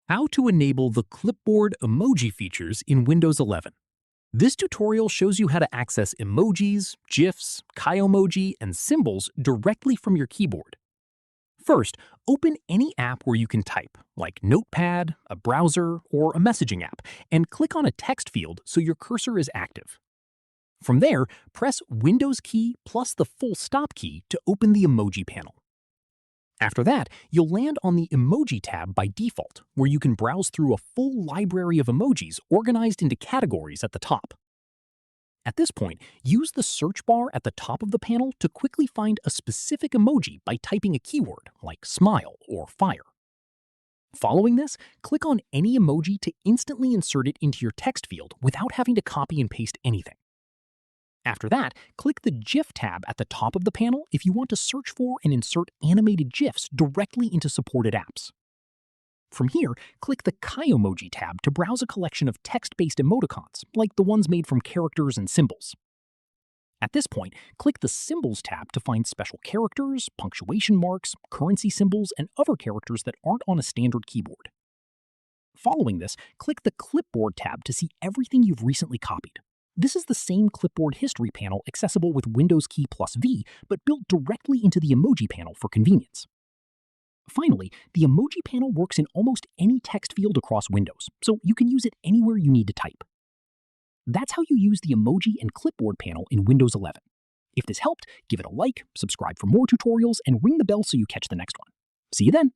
How to enable the Clipboard Emoji features in Windows 11. This tutorial shows you how to access emojis, GIFs, kaomoji, and symbols directly from your keyboard. First, open any app where you can type, like Notepad, a browser, or a messaging app, and click on a text field so your cursor is active. From there, press Windows key plus the full stop key to open the Emoji panel. After that, you'll land on the Emoji tab by default, where you can browse through a full library of emojis organized into categories at the top. At this point, use the search bar at the top of the panel to quickly find a specific emoji by typing a keyword like smile or fire. Following this, click on any emoji to instantly insert it into your text field without having to copy and paste anything. After that, click the GIF tab at the top of the panel if you want to search for and insert animated GIFs directly into supported apps. From here, click the kaomoji tab to browse a collection of text-based emoticons, like the ones made from characters and symbols. At this point, click the Symbols tab to find special characters, punctuation marks, currency symbols, and other characters that aren't on a standard keyboard. Following this, click the Clipboard tab to see everything you've recently copied. This is the same Clipboard History panel accessible with Windows key plus V, but built directly into the Emoji panel for convenience. Finally, the Emoji panel works in almost any text field across Windows, so you can use it anywhere you need to type. That's how you use the Emoji and Clipboard panel in Windows 11. If this helped, give it a like, subscribe for more tutorials, and ring the bell so you catch the next one. See you then!